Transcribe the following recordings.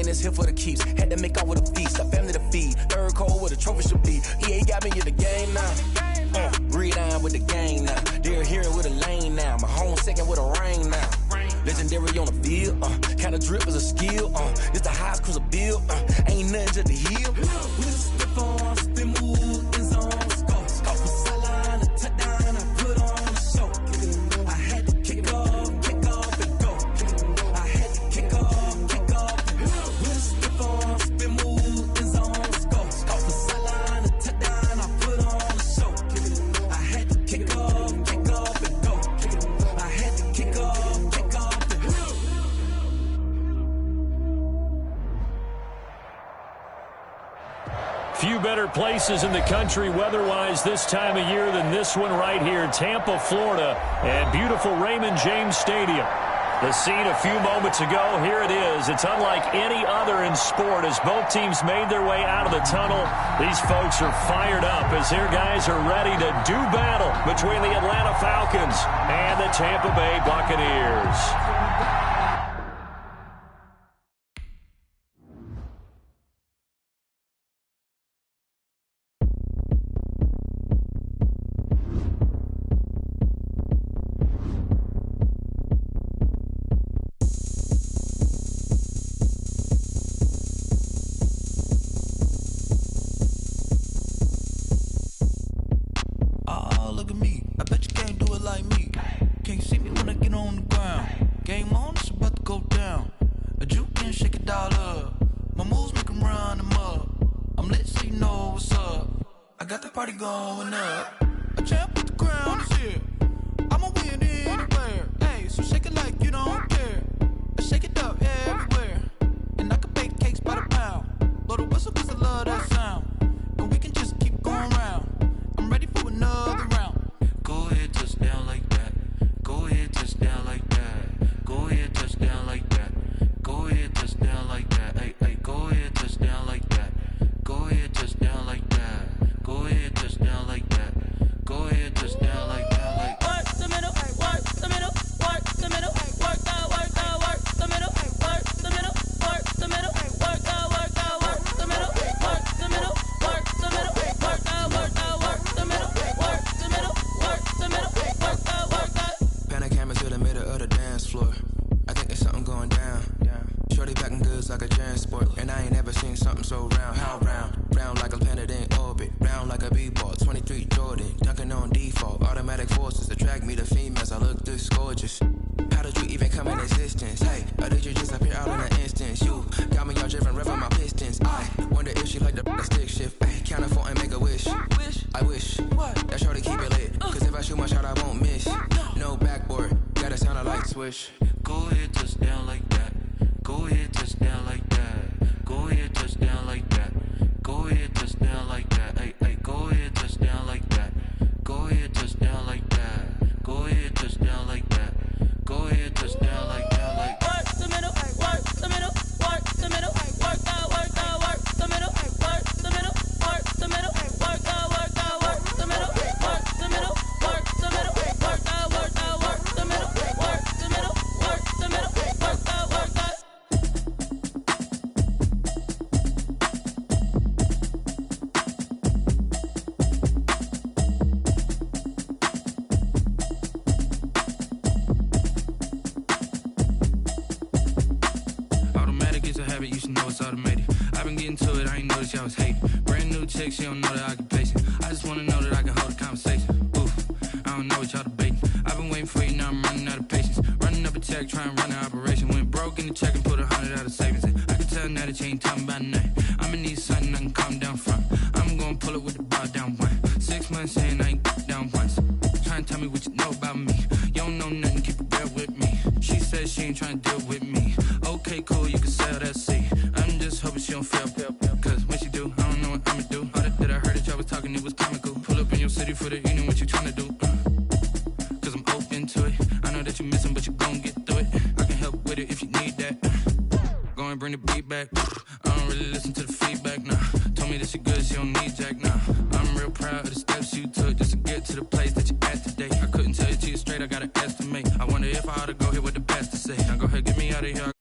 is here for the keeps. Had to make out with a feast, a family to feed. Third cold where the trophy should be. EA got me in the game now. Read on with the game now. They're here with a lane now. My home second with a ring now. Legendary on the field. Kinda drip is a skill. It's the highest cruiser bill. Ain't nothing to the hill. We just step on, spin move, in zone, score. Score from sideline to touchdown. I put on the show. I had to kick off and go. I had to kick off and go. We just step on, spin move, in zone, score. Score from sideline to touchdown. I put on the show. I had to kick off and go. I had to kick off and go. Few better places in the country weather-wise this time of year than this one right here, Tampa, Florida, and beautiful Raymond James Stadium. The scene a few moments ago, here it is. It's unlike any other in sport as both teams made their way out of the tunnel. These folks are fired up as their guys are ready to do battle between the Atlanta Falcons and the Tampa Bay Buccaneers. Go ahead, touchdown like that. Go ahead, touchdown like that. Go ahead, touchdown like that. Go ahead, touchdown like that. Hey, hey, go ahead, touchdown like that. Go ahead, touchdown like that. Go ahead, touchdown like that. Go ahead, touchdown like that. Like work the middle, work the middle, work the middle, work out, work the middle, work the middle, work the middle, work out, work the middle, work the middle, work the middle, work out, work the middle, work the middle, work the middle, work out, work out. Automatic is a habit, you should know it's automated. I've been getting to it, I ain't noticed y'all was hating. Brand new chick, she don't know the occupation. I just wanna know that I can hold a conversation. Oof, I don't know what y'all debating. I've been waiting for you, now I'm running out of patience. Running up a check, trying to run an operation. Went broke in the check and put 100 out of savings in. I can tell now that you ain't talking about nothing. I'ma need something I can calm down from. I'm gonna pull it with the bar down one. 6 months in, I ain't down once. Trying to tell me what you know about me. You don't know nothing, keep it real with me. She said she ain't trying to deal with me. Okay, cool, you can sell that seat. I'm just hoping she don't fail. Cause when she do, I don't know what I'ma do. All that I heard that y'all was talking, it was comical. Pull up in your city for the evening, what you trying to do? Cause I'm open to it. I know that you're missing, but you gon' get through it. I can help with it if you need that. Go and bring the beat back. I don't really listen to the feedback, nah. Told me that she good, she don't need jack, nah. I'm real proud of the steps you took just to get to the place that you're at today. I couldn't tell it to you straight, I gotta estimate. I wonder if I ought to go here with the best to say. Now go ahead, get me out of here.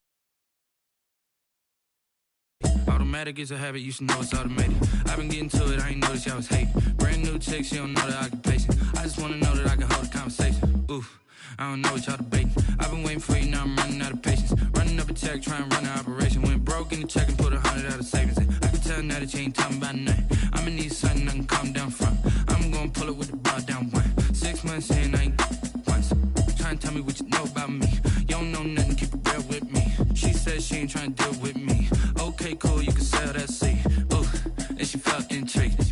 Automatic is a habit, you should know it's automated. I've been getting to it, I ain't noticed y'all was hating. Brand new chick, she don't know that I can pace it. I just wanna know that I can hold a conversation. Oof, I don't know what y'all debating. I've been waiting for you, now I'm running out of patience. Running up a check, trying to run an operation. Went broke in the check and put 100 out of savings. I can tell now that you ain't talking about nothing. I'ma need something I can calm down from. I'm gonna pull it with the broad down one. 6 months in, I ain't once. Trying to tell me what you know about me. You don't know nothing, keep it real with me. She said she ain't trying to deal with me. Okay, cool, you can sell that seed. Ooh, and she felt intrigued.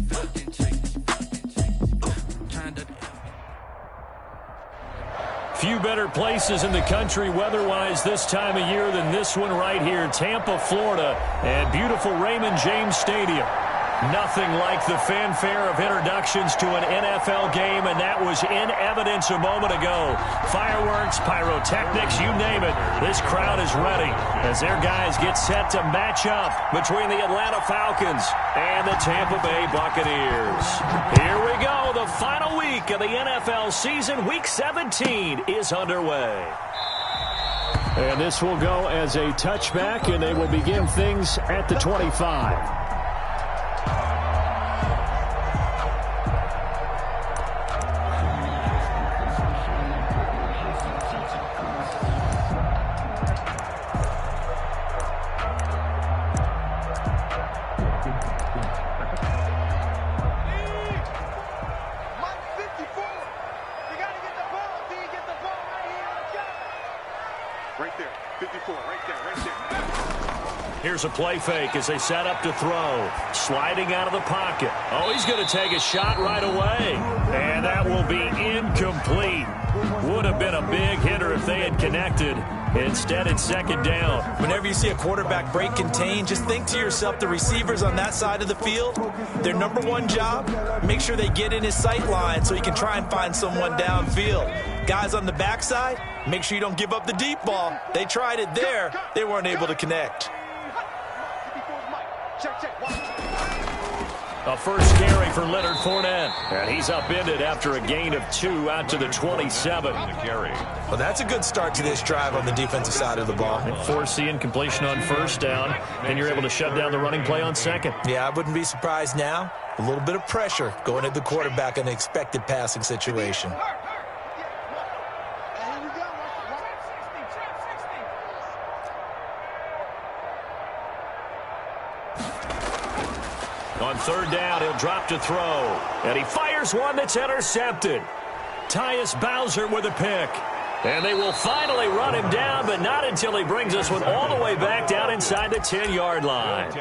Few better places in the country weather-wise this time of year than this one right here, Tampa, Florida, and beautiful Raymond James Stadium. Nothing like the fanfare of introductions to an NFL game, and that was in evidence a moment ago. Fireworks, pyrotechnics, you name it. This crowd is ready as their guys get set to match up between the Atlanta Falcons and the Tampa Bay Buccaneers. Here we go. The final week of the NFL season, Week 17, is underway. And this will go as a touchback, and they will begin things at the 25. Here's a play fake as they set up to throw. Sliding out of the pocket. Oh, he's going to take a shot right away. And that will be incomplete. Would have been a big hitter if they had connected. Instead, it's second down. Whenever you see a quarterback break contain, just think to yourself, the receivers on that side of the field, their number one job, make sure they get in his sight line so he can try and find someone downfield. Guys on the backside, make sure you don't give up the deep ball. They tried it there. They weren't able to connect. A first carry for Leonard Fournette. And he's upended after a gain of 2 out to the 27. Well, that's a good start to this drive on the defensive side of the ball. And force the incompletion on first down, and you're able to shut down the running play on second. Yeah, I wouldn't be surprised now. A little bit of pressure going at the quarterback in an expected passing situation. On third down, he'll drop to throw. And he fires one that's intercepted. Tyus Bowser with a pick. And they will finally run him down, but not until he brings us one all the way back down inside the 10-yard line.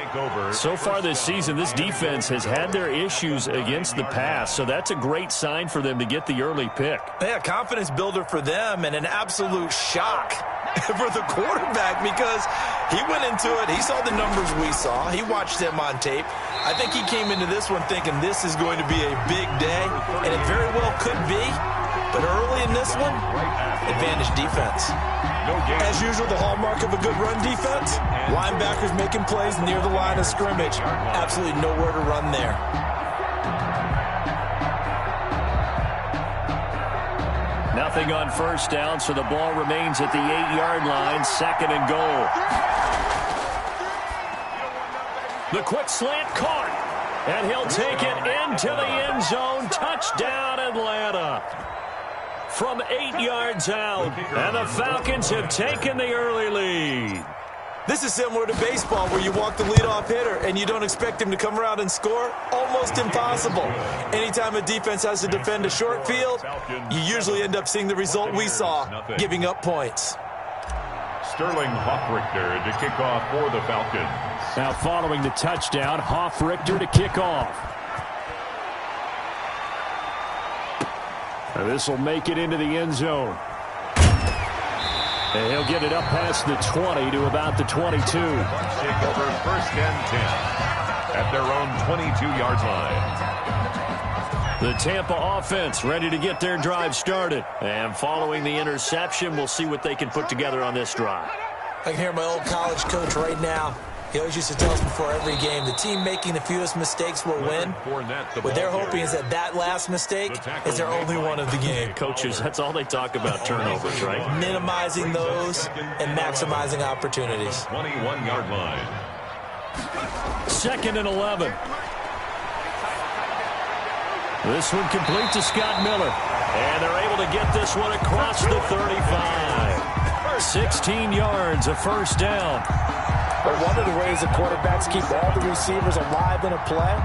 So far this season, this defense has had their issues against the pass, so that's a great sign for them to get the early pick. Yeah, confidence builder for them and an absolute shock for the quarterback because he went into it. He saw the numbers we saw. He watched them on tape. I think he came into this one thinking this is going to be a big day, and it very well could be. But early in this one, advantage defense. As usual, the hallmark of a good run defense, linebackers making plays near the line of scrimmage. Absolutely nowhere to run there. Nothing on first down, so the ball remains at the 8-yard line, second and goal. The quick slant caught, and he'll take it into the end zone. Touchdown, Atlanta. From 8 yards out, and the Falcons have taken the early lead. This is similar to baseball where you walk the leadoff hitter and you don't expect him to come around and score. Almost impossible. Anytime a defense has to defend a short field, you usually end up seeing the result we saw, giving up points. Sterling Hoffrichter to kick off for the Falcons. Now following the touchdown, Hoffrichter to kick off. This will make it into the end zone. And he'll get it up past the 20 to about the 22. Take over first and 10 at their own 22-yard line. The Tampa offense ready to get their drive started. And following the interception, we'll see what they can put together on this drive. I can hear my old college coach right now. He always used to tell us before every game, the team making the fewest mistakes will win. What they're hoping is that last mistake is their only one of the game. Coaches, that's all they talk about, turnovers, right? Minimizing those and maximizing opportunities. 21-yard line. 2nd and 11. This one complete to Scott Miller. And they're able to get this one across the 35. 16 yards, a first down. But one of the ways the quarterbacks keep all the receivers alive in a play,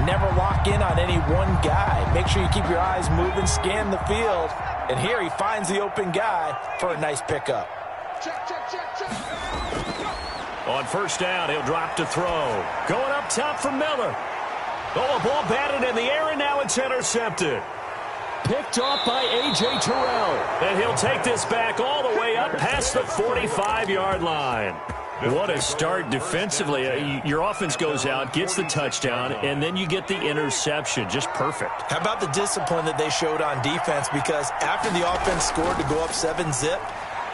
never lock in on any one guy. Make sure you keep your eyes moving, scan the field. And here he finds the open guy for a nice pickup. On first down, he'll drop to throw. Going up top for Miller. Oh, a ball batted in the air, and now it's intercepted. Picked off by A.J. Terrell. And he'll take this back all the way up past the 45-yard line. What a start defensively. Your offense goes out, gets the touchdown, and then you get the interception. Just perfect. How about the discipline that they showed on defense? Because after the offense scored to go up 7-zip,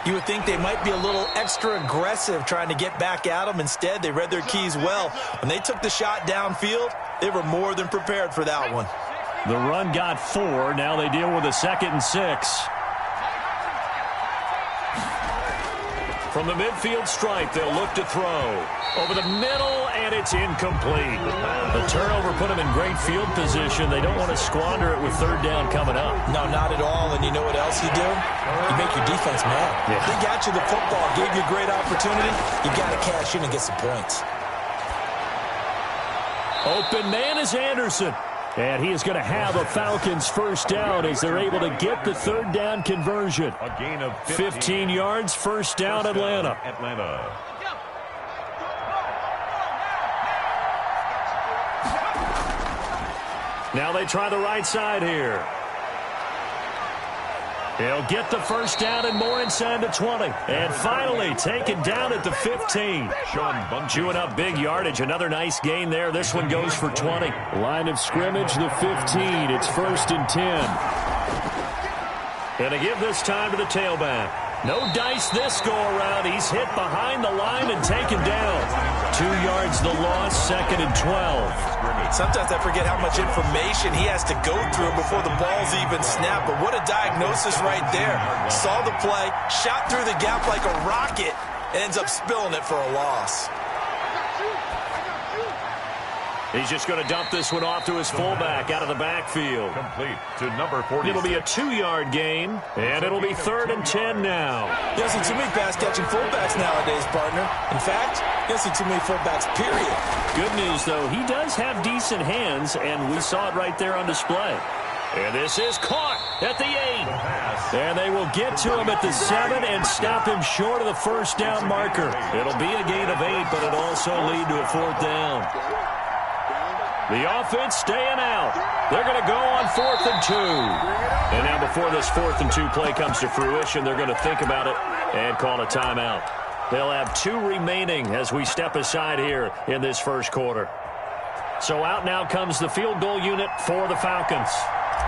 you would think they might be a little extra aggressive trying to get back at them. Instead, they read their keys well. When they took the shot downfield, they were more than prepared for that one. The run got 4. Now they deal with a 2nd and 6. From the midfield stripe, they'll look to throw. Over the middle, and it's incomplete. The turnover put them in great field position. They don't want to squander it with 3rd down coming up. No, not at all. And you know what else you do? You make your defense mad. Yeah. They got you the football, gave you a great opportunity. You got to cash in and get some points. Open man is Anderson. And he is going to have a Falcons first down as they're able to get the 3rd down conversion. A gain of 15 yards, first down, Atlanta. Now they try the right side here. He'll get the first down and more inside the 20. And finally taken down at the 15. Chewing up big yardage. Another nice gain there. This one goes for 20. Line of scrimmage, the 15. It's 1st and 10. And to give this time to the tailback. No dice this go-around. He's hit behind the line and taken down. 2 yards the loss, 2nd and 12. Sometimes I forget how much information he has to go through before the ball's even snapped. But what a diagnosis right there. Saw the play, shot through the gap like a rocket, and ends up spilling it for a loss. He's just going to dump this one off to his fullback out of the backfield. Complete to number 40. It'll be a 2-yard gain, and it'll be 3rd and 10 now. You don't see too many pass-catching fullbacks nowadays, partner. In fact, you don't see too many fullbacks, period. Good news, though, he does have decent hands, and we saw it right there on display. And this is caught at the 8. And they will get to him at the 7 and stop him short of the first down marker. It'll be a gain of 8, but it'll also lead to a 4th down. The offense staying out. They're going to go on 4th and 2. And now before this 4th and 2 play comes to fruition, they're going to think about it and call a timeout. They'll have 2 remaining as we step aside here in this first quarter. So out now comes the field goal unit for the Falcons.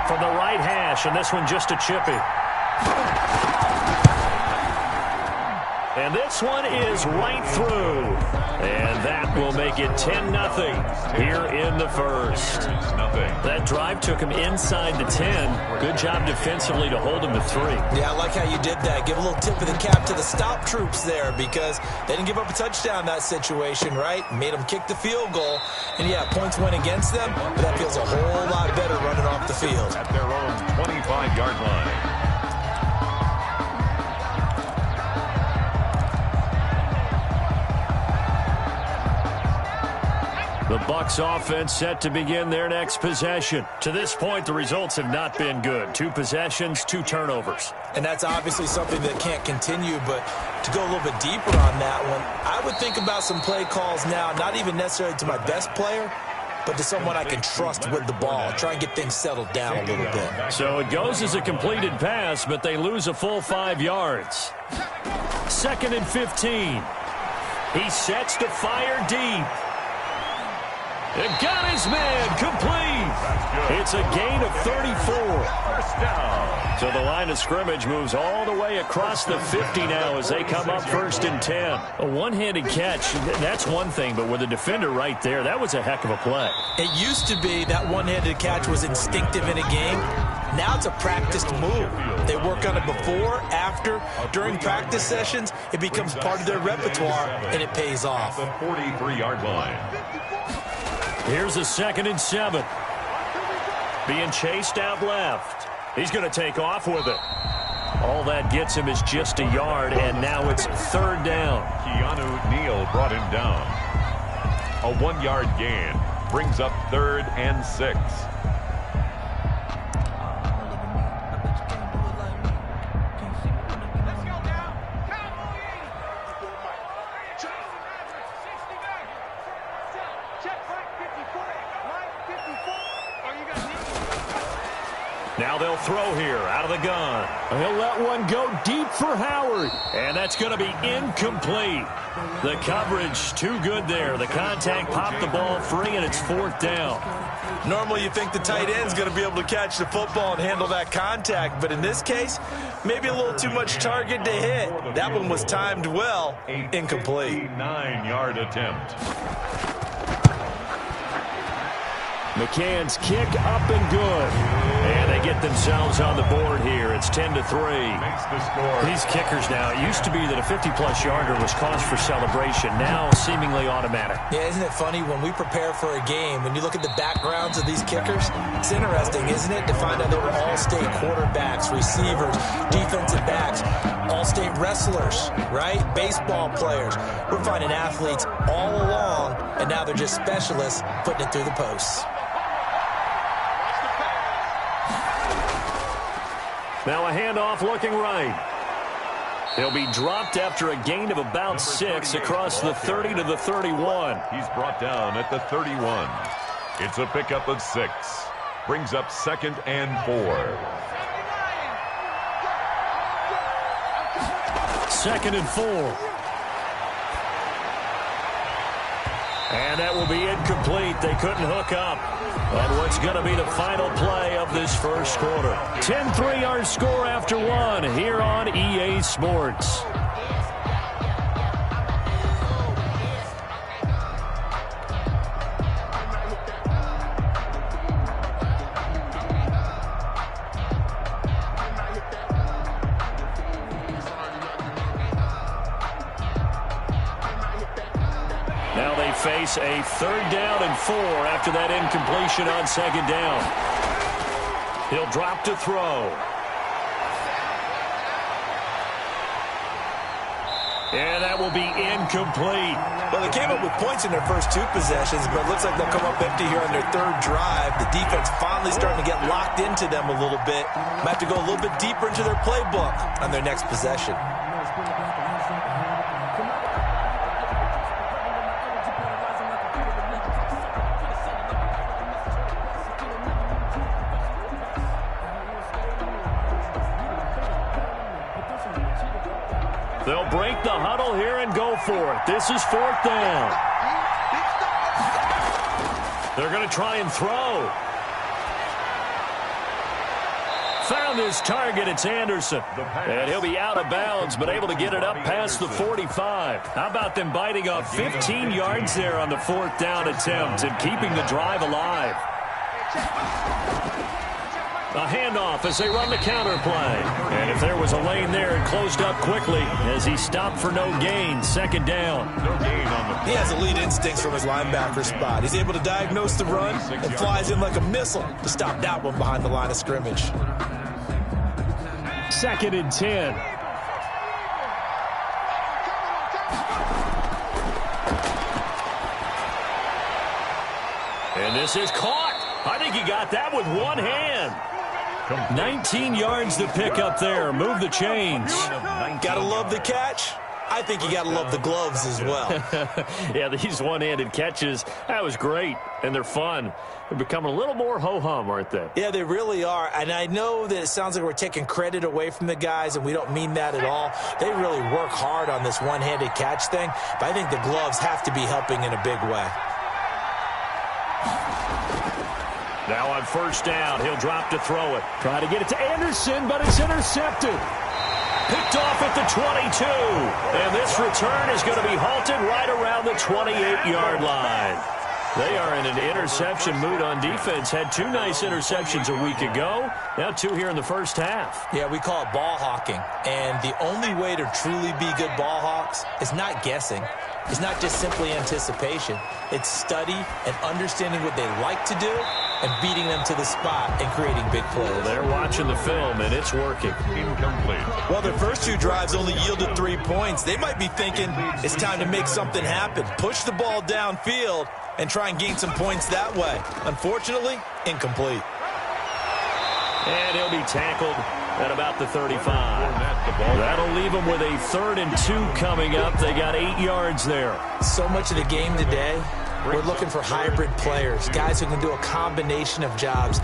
From the right hash, and this one just a chippy. And this one is right through. And that will make it 10-0 here in the first. That drive took him inside the 10. Good job defensively to hold him to 3. Yeah, I like how you did that. Give a little tip of the cap to the stop troops there because they didn't give up a touchdown in that situation, right? Made them kick the field goal. And, yeah, points went against them, but that feels a whole lot better running off the field. At their own 25-yard line. The Bucs offense set to begin their next possession. To this point, the results have not been good. 2 possessions, 2 turnovers. And that's obviously something that can't continue, but to go a little bit deeper on that one, I would think about some play calls now, not even necessarily to my best player, but to someone I can trust with the ball. Try and get things settled down a little bit. So it goes as a completed pass, but they lose a full 5 yards. 2nd and 15. He sets to fire deep. And got his man complete. It's a gain of 34. First down. So the line of scrimmage moves all the way across the 50 now as they come up 1st and 10. A one-handed catch, that's one thing, but with a defender right there, that was a heck of a play. It used to be that one-handed catch was instinctive in a game. Now it's a practiced move. They work on it before, after, during practice sessions. It becomes part of their repertoire, and it pays off. The 43-yard line. Here's a 2nd and 7. Being chased out left. He's going to take off with it. All that gets him is just a yard, and now it's 3rd down. Keanu Neal brought him down. A 1-yard gain brings up 3rd and 6. Now they'll throw here out of the gun. He'll let one go deep for Howard. And that's going to be incomplete. The coverage too good there. The contact popped the ball free, and it's 4th down. Normally you think the tight end's going to be able to catch the football and handle that contact, but in this case, maybe a little too much target to hit. That one was timed well. Incomplete. 9-yard attempt. McCann's kick up and good. And they get themselves on the board here. It's 10-3. Makes the score. These kickers now, it used to be that a 50-plus yarder was cause for celebration. Now seemingly automatic. Yeah, isn't it funny when we prepare for a game, when you look at the backgrounds of these kickers, it's interesting, isn't it, to find out they were all-state quarterbacks, receivers, defensive backs, all-state wrestlers, right? Baseball players. We're finding athletes all along, and now they're just specialists putting it through the posts. Now a handoff looking right. He'll be dropped after a gain of about 6 across the 30 to the 31. He's brought down at the 31. It's a pickup of 6. Brings up 2nd and 4. 2nd and 4. And that will be incomplete. They couldn't hook up on what's going to be the final play of this first quarter. 10-3 our score after 1 here on EA Sports. Now they face a 3rd down and 4 after that incompletion on 2nd down. He'll drop to throw. And that will be incomplete. Well, they came up with points in their first 2 possessions, but it looks like they'll come up empty here on their 3rd drive. The defense finally starting to get locked into them a little bit. Might have to go a little bit deeper into their playbook on their next possession. They'll break the huddle here and go for it. This is 4th down. They're going to try and throw. Found his target. It's Anderson. And he'll be out of bounds, but able to get it up past the 45. How about them biting off 15 yards there on the 4th down attempt and keeping the drive alive? A handoff as they run the counter play. And if there was a lane there, it closed up quickly as he stopped for no gain. 2nd down. No gain on the. He has elite instincts from his linebacker spot. He's able to diagnose the run and flies in like a missile to stop that one behind the line of scrimmage. 2nd and 10. And this is caught. I think he got that with one hand. 19 yards to pick up there. Move the chains. Gotta love the catch. I think you gotta love the gloves as well. Yeah, these one-handed catches, that was great, and they're fun. They're becoming a little more ho-hum, aren't they? Yeah, they really are, and I know that it sounds like we're taking credit away from the guys, and we don't mean that at all. They really work hard on this one-handed catch thing, but I think the gloves have to be helping in a big way. Now on 1st down, he'll drop to throw it. Try to get it to Anderson, but it's intercepted. Picked off at the 22. And this return is going to be halted right around the 28-yard line. They are in an interception mood on defense. Had 2 nice interceptions a week ago. Now 2 here in the first half. Yeah, we call it ball hawking. And the only way to truly be good ball hawks is not guessing. It's not just simply anticipation. It's study and understanding what they like to do and beating them to the spot and creating big plays. They're watching the film, and it's working. Incomplete. Well, their first 2 drives only yielded 3 points. They might be thinking it's time to make something happen. Push the ball downfield and try and gain some points that way. Unfortunately, incomplete. And he'll be tackled at about the 35. That'll leave them with a 3rd and 2 coming up. They got 8 yards there. So much of the game today, we're looking for hybrid players, guys who can do a combination of jobs.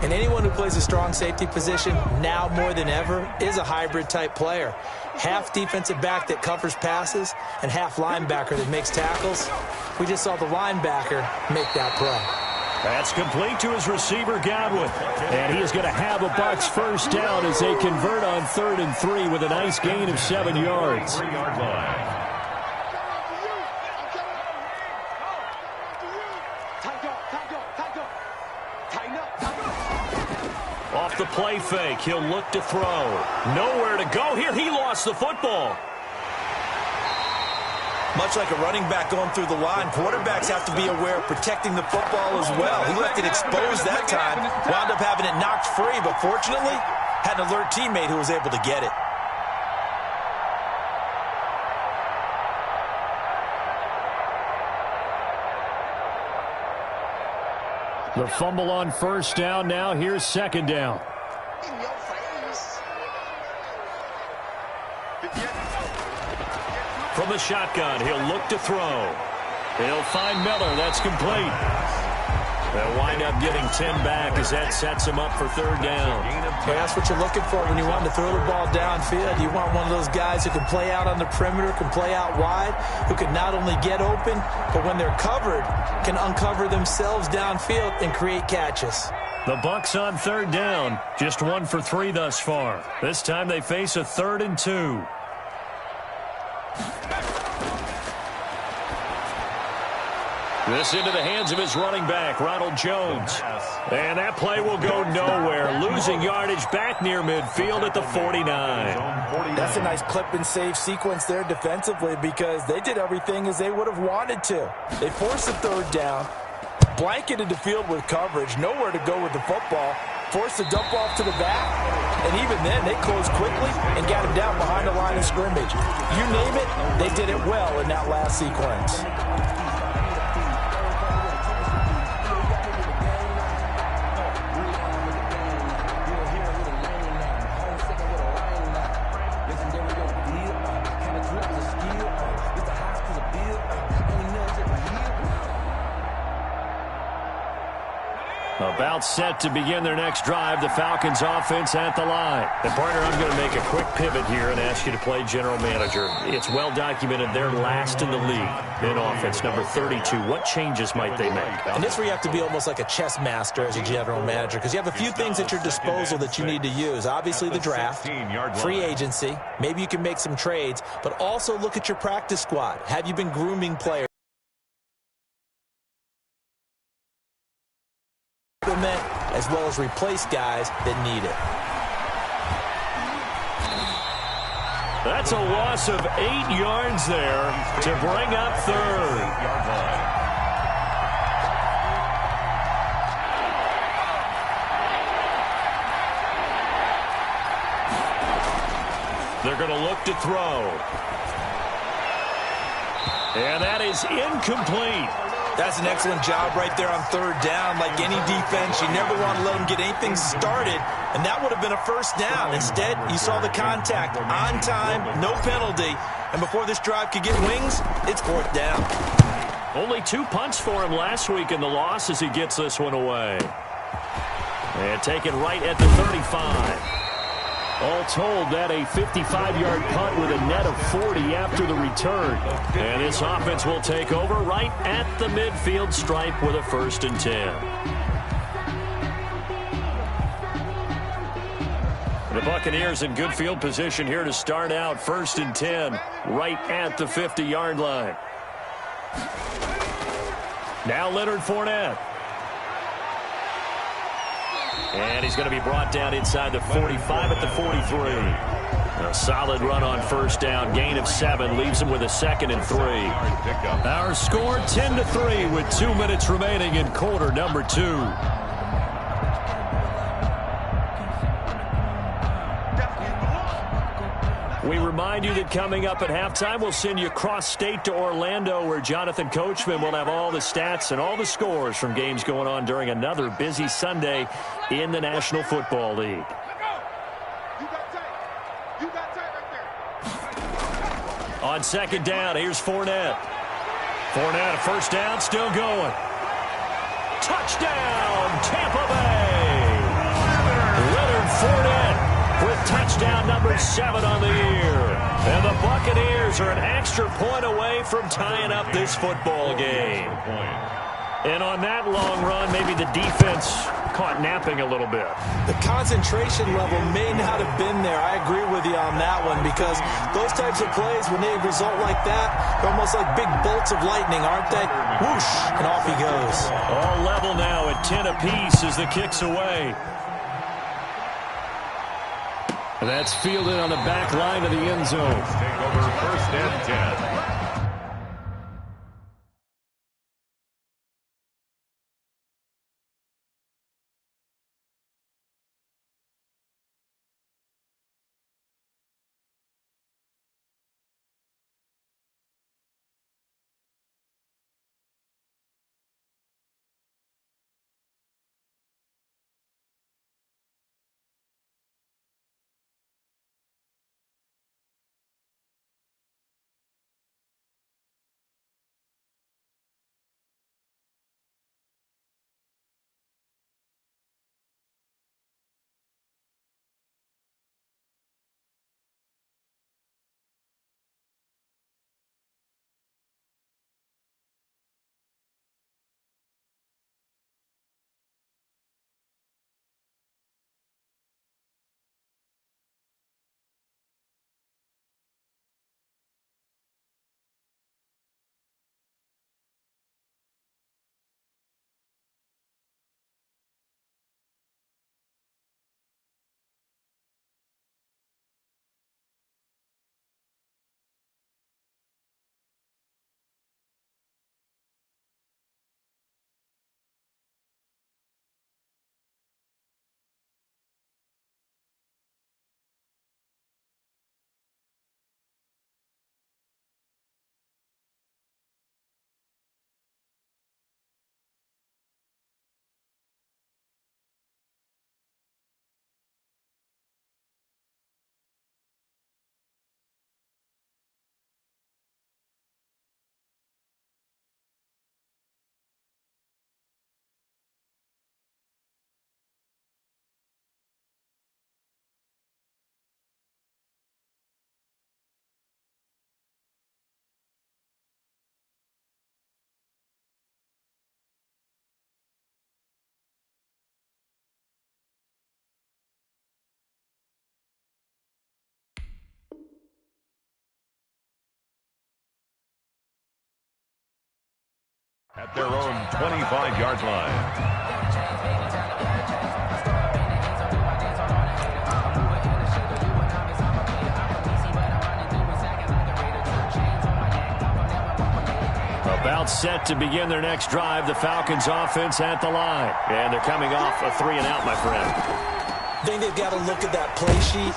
And anyone who plays a strong safety position, now more than ever, is a hybrid type player. Half defensive back that covers passes and half linebacker that makes tackles. We just saw the linebacker make that play. That's complete to his receiver, Godwin. And he is going to have a Bucs first down as they convert on 3rd and 3 with a nice gain of 7 yards. 3-yard line. Off the play fake, he'll look to throw. Nowhere to go here. He lost the football. Much like a running back going through the line, quarterbacks have to be aware of protecting the football as well. He left it exposed that time, wound up having it knocked free, but fortunately, had an alert teammate who was able to get it. The fumble on first down. Now here's 2nd down. From the shotgun, he'll look to throw. He'll find Miller. That's complete. They'll wind up getting 10 back as that sets him up for 3rd down. Well, that's what you're looking for when you want to throw the ball downfield. You want one of those guys who can play out on the perimeter, can play out wide, who can not only get open, but when they're covered, can uncover themselves downfield and create catches. The Bucs on 3rd down, just 1 for 3 thus far. This time they face a 3rd and 2. This into the hands of his running back, Ronald Jones. And that play will go nowhere. Losing yardage back near midfield at the 49. That's a nice clip and save sequence there defensively because they did everything as they would have wanted to. They forced the 3rd down, blanketed the field with coverage, nowhere to go with the football, forced the dump off to the back, and even then they closed quickly and got him down behind the line of scrimmage. You name it, they did it well in that last sequence. About set to begin their next drive, the Falcons offense at the line. And partner, I'm going to make a quick pivot here and ask you to play general manager. It's well documented they're last in the league in offense, number 32. What changes might they make? And this where you have to be almost like a chess master as a general manager because you have a few things at your disposal that you need to use. Obviously the draft, free agency, maybe you can make some trades, but also look at your practice squad. Have you been grooming players? As well as replace guys that need it. That's a loss of 8 yards there to bring up 3rd. They're going to look to throw. And that is incomplete. That's an excellent job right there on 3rd down. Like any defense, you never want to let them get anything started, and that would have been a first down. Instead, you saw the contact on time, no penalty, and before this drive could get wings, it's 4th down. Only 2 punts for him last week in the loss as he gets this one away. And taken right at the 35. All told, that a 55-yard punt with a net of 40 after the return. And this offense will take over right at the midfield stripe with a 1st and 10. The Buccaneers in good field position here to start out 1st and 10 right at the 50-yard line. Now Leonard Fournette. And he's going to be brought down inside the 45 at the 43. A solid run on first down. Gain of 7 leaves him with a 2nd and 3. Our score 10-3 with 2 minutes remaining in quarter number 2. We remind you that coming up at halftime, we'll send you cross-state to Orlando, where Jonathan Coachman will have all the stats and all the scores from games going on during another busy Sunday in the National Football League. On second down, here's Fournette. Fournette, a first down, still going. Touchdown, Tampa Bay! Leonard Fournette with touchdown number 7 on the year. And the Buccaneers are an extra point away from tying up this football game. And on that long run, maybe the defense caught napping a little bit. The concentration level may not have been there. I agree with you on that one, because those types of plays, when they result like that, they're almost like big bolts of lightning, aren't they? Whoosh, and off he goes. All level now at 10 apiece as the kick's away. And that's fielded on the back line of the end zone. Take over first and 10. At their own 25-yard line. About set to begin their next drive, the Falcons offense at the line. And they're coming off a 3-and-out, my friend. I think they've got to look at that play sheet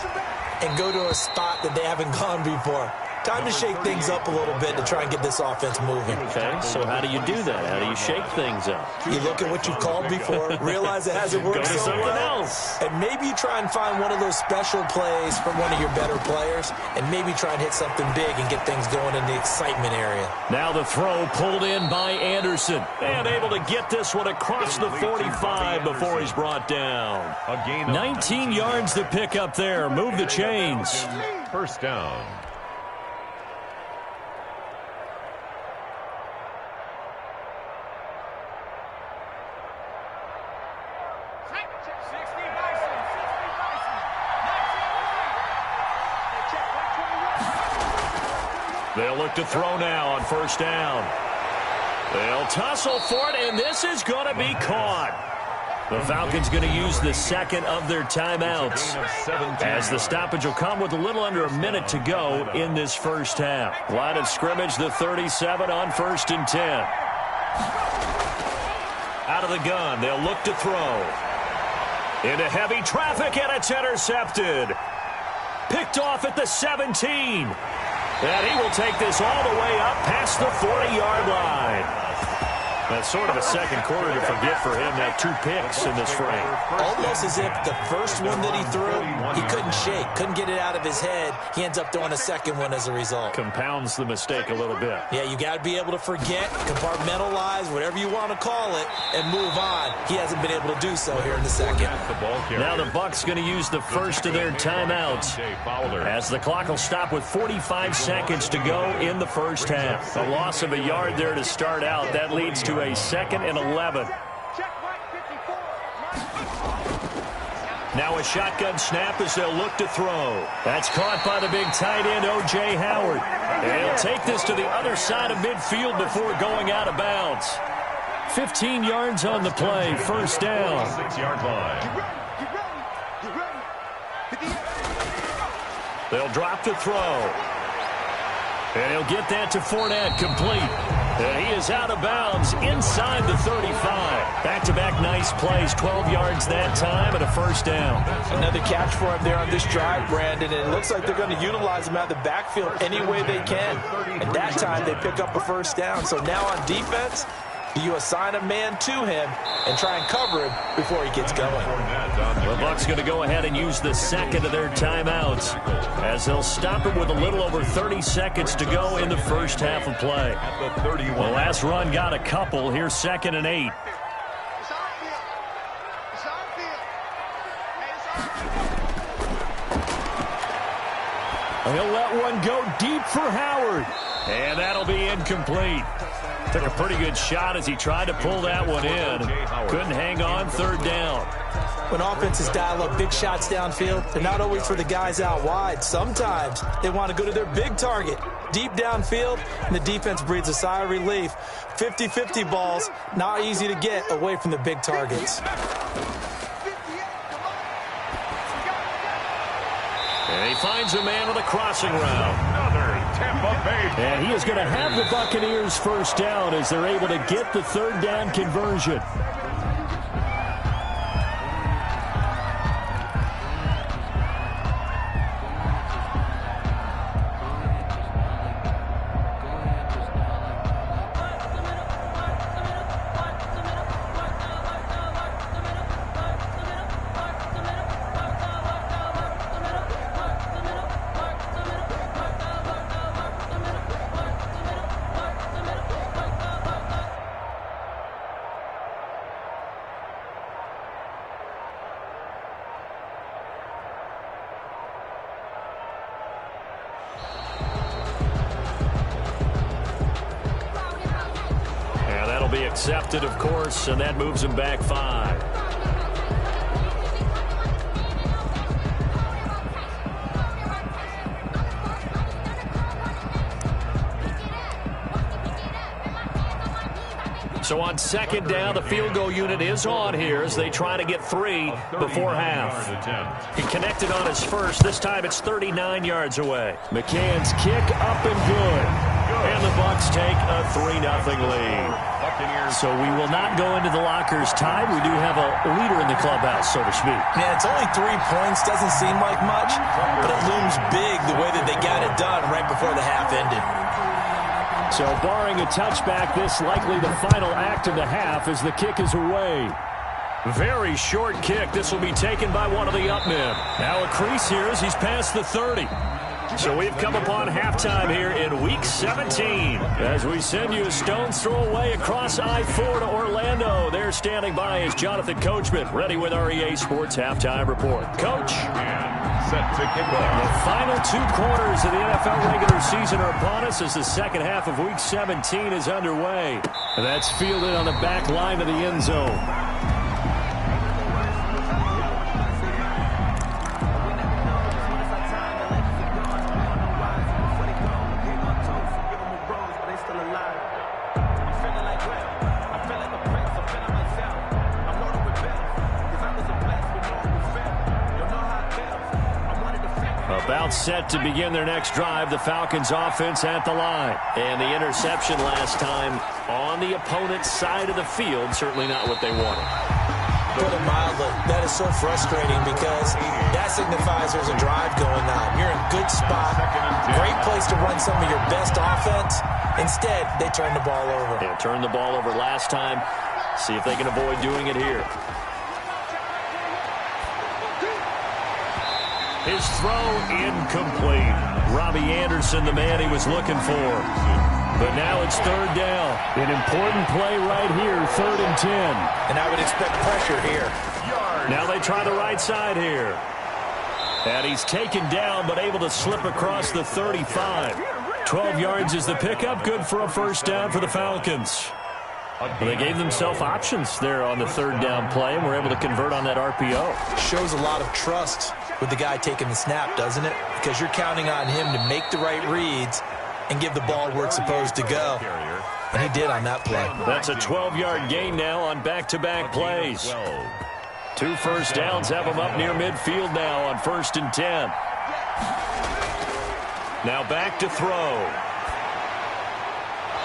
and go to a spot that they haven't gone before. Time to shake things up a little bit to try and get this offense moving. Okay, so how do you do that? How do you shake things up? You look at what you've called before, realize it hasn't worked Go to so something well, else. and maybe you try and find one of those special plays from one of your better players, and maybe try and hit something big and get things going in the excitement area. Now the throw pulled in by Anderson, and able to get this one across the 45 before he's brought down. 19 yards to pick up there. Move the chains. First down. They'll look to throw now on first down. They'll tussle for it, and this is going to be caught. The Falcons going to use the second of their timeouts, as the stoppage will come with a little under a minute to go in this first half. Line of scrimmage, the 37 on 1st and 10. Out of the gun, they'll look to throw. Into heavy traffic, and it's intercepted. Picked off at the 17. And he will take this all the way up past the 40-yard line. That's sort of a second quarter to forget for him to have 2 picks in this frame. Almost as if the first one that he threw, he couldn't shake, couldn't get it out of his head. He ends up throwing a second one as a result. Compounds the mistake a little bit. Yeah, you got to be able to forget, compartmentalize, whatever you want to call it, and move on. He hasn't been able to do so here in the second. Now the Bucs going to use the first of their timeouts, as the clock will stop with 45 seconds to go in the first half. A loss of a yard there to start out. That leads to a 2nd and 11. Now a shotgun snap as they'll look to throw. That's caught by the big tight end, O.J. Howard. And he'll take this to the other side of midfield before going out of bounds. 15 yards on the play, first down. 6-yard line. They'll drop to throw. And he'll get that to Fournette, complete. And he is out of bounds inside the 35. Back-to-back nice plays, 12 yards that time and a first down. Another catch for him there on this drive, Brandon, and it looks like they're going to utilize him out of the backfield any way they can. And that time they pick up a first down. So now on defense, you assign a man to him and try and cover him before he gets going. The Bucs going to go ahead and use the second of their timeouts, as they'll stop it with a little over 30 seconds to go in the first half of play. The last run got a couple. Here's 2nd and 8. He'll let one go deep for Howard, and that'll be incomplete. Took a pretty good shot as he tried to pull that one in. Couldn't hang on, 3rd down. When offenses dial up big shots downfield, they're not always for the guys out wide. Sometimes they want to go to their big target, deep downfield, and the defense breathes a sigh of relief. 50-50 balls, not easy to get away from the big targets. And he finds a man with a crossing route. And he is going to have the Buccaneers first down as they're able to get the 3rd down conversion. Be accepted, of course, and that moves him back 5. So on 2nd down, the field goal unit is on here as they try to get 3 before half. He connected on his first. This time it's 39 yards away. McCann's kick up and good. And the Bucs take a 3-0 lead. So we will not go into the lockers tied. We do have a leader in the clubhouse, so to speak. Yeah, it's only 3 points. Doesn't seem like much, but it looms big the way that they got it done right before the half ended. So barring a touchback, this likely the final act of the half as the kick is away. Very short kick. This will be taken by one of the up men. Now a crease here as he's past the 30. So we've come upon halftime here in Week 17 as we send you a stone's throw away across I-4 to Orlando. There standing by is Jonathan Coachman, ready with our EA Sports Halftime Report. Coach. Set to kick off. The final 2 quarters of the NFL regular season are upon us as the second half of Week 17 is underway. And that's fielded on the back line of the end zone. Now it's set to begin their next drive. The Falcons offense at the line. And the interception last time on the opponent's side of the field. Certainly not what they wanted. Put it mildly, that is so frustrating because that signifies there's a drive going on. You're in a good spot, great place to run some of your best offense. Instead, they turn the ball over. Yeah, turned the ball over last time. See if they can avoid doing it here. His throw incomplete. Robbie Anderson, the man he was looking for. But now it's third down. An important play right here, 3rd and 10. And I would expect pressure here. Now they try the right side here. And he's taken down but able to slip across the 35. 12 yards is the pickup. Good for a first down for the Falcons. Well, they gave themselves options there on the 3rd down play and were able to convert on that RPO. Shows a lot of trust with the guy taking the snap, doesn't it? Because you're counting on him to make the right reads and give the ball where it's supposed to go. And he did on that play. That's a 12-yard gain now on back-to-back plays. 2 first downs have them up near midfield now on 1st and 10. Now back to throw.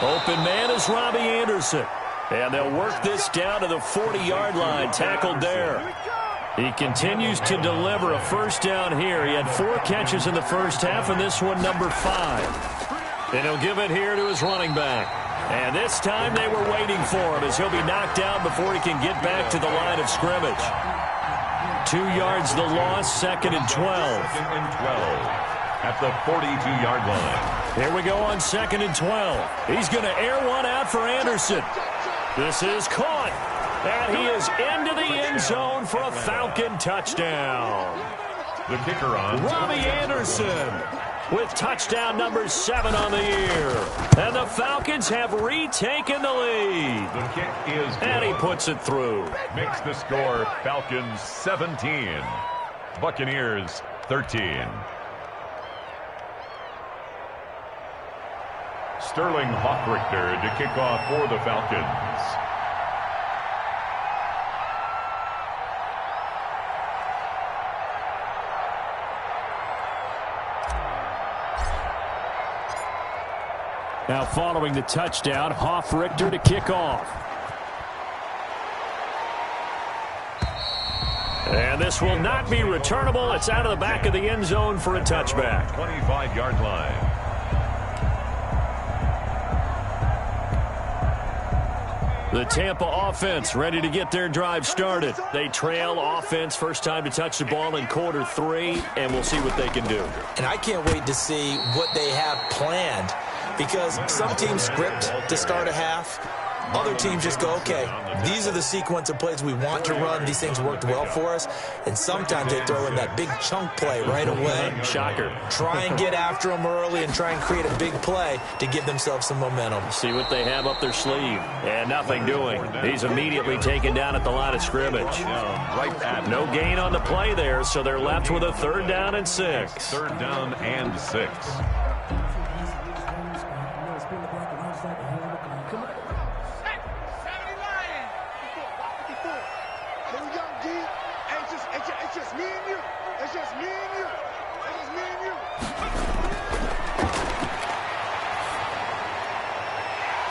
Open man is Robbie Anderson. And they'll work this down to the 40-yard line. Tackled there. He continues to deliver a first down here. He had 4 catches in the first half, and this one number 5. And he'll give it here to his running back. And this time they were waiting for him as he'll be knocked down before he can get back to the line of scrimmage. 2 yards the loss, 2nd and 12. 2nd and 12 at the 42-yard line. Here we go on 2nd and 12. He's going to air one out for Anderson. This is caught. And he is into the end zone for a Falcon touchdown. The kicker on Robbie Anderson with touchdown number 7 on the year. And the Falcons have retaken the lead. The kick is good. And he puts it through. Makes the score Falcons 17, Buccaneers 13. Sterling Hoffrichter to kick off for the Falcons. Now following the touchdown, Hoffrichter to kick off. And this will not be returnable. It's out of the back of the end zone for a touchback. 25-yard line. The Tampa offense ready to get their drive started. They trail offense, first time to touch the ball in quarter 3, and we'll see what they can do. And I can't wait to see what they have planned, because some teams script to start a half. Other teams just go, okay, these are the sequence of plays we want to run. These things worked well for us. And sometimes they throw in that big chunk play right away. Shocker. Try and get after them early and try and create a big play to give themselves some momentum. See what they have up their sleeve. And nothing doing. He's immediately taken down at the line of scrimmage. No gain on the play there, so they're left with a 3rd down and 6. 3rd down and 6.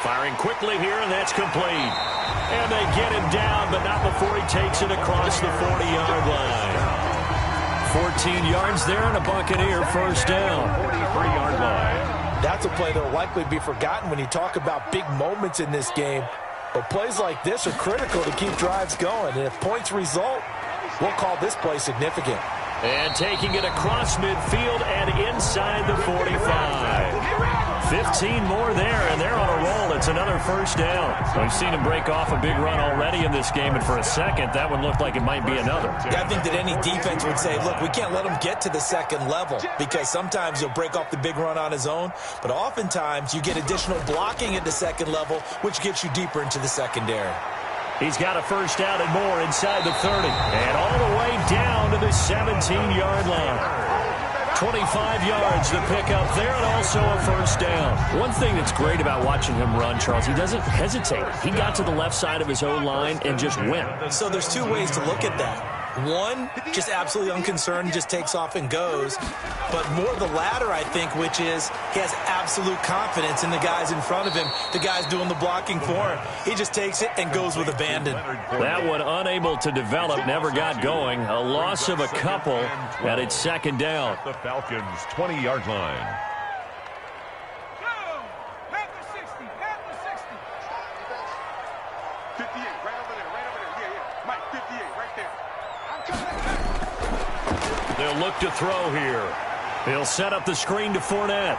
Firing quickly here, and that's complete. And they get him down, but not before he takes it across the 40-yard line. 14 yards there and a Buccaneer first down. 43-yard line. That's a play that will likely be forgotten when you talk about big moments in this game. But plays like this are critical to keep drives going. And if points result, we'll call this play significant. And taking it across midfield and inside the 45. 15 more there, and they're on a roll. It's another first down. We've seen him break off a big run already in this game, and for a second, that one looked like it might be another. Yeah, I think that any defense would say, look, we can't let him get to the second level, because sometimes he'll break off the big run on his own, but oftentimes you get additional blocking at the second level, which gets you deeper into the secondary. He's got a first down and more inside the 30. And all the way down to the 17-yard line. 25 yards the pickup there, and also a first down. One thing that's great about watching him run, Charles, he doesn't hesitate. He got to the left side of his own line and just went. So there's 2 ways to look at that. One, just absolutely unconcerned, just takes off and goes. But more the latter, I think, which is he has absolute confidence in the guys in front of him, the guys doing the blocking for him. He just takes it and goes with abandon. That one unable to develop, never got going. A loss of a couple, and it's second down. The Falcons' 20-yard line. They'll look to throw here. He'll set up the screen to Fournette.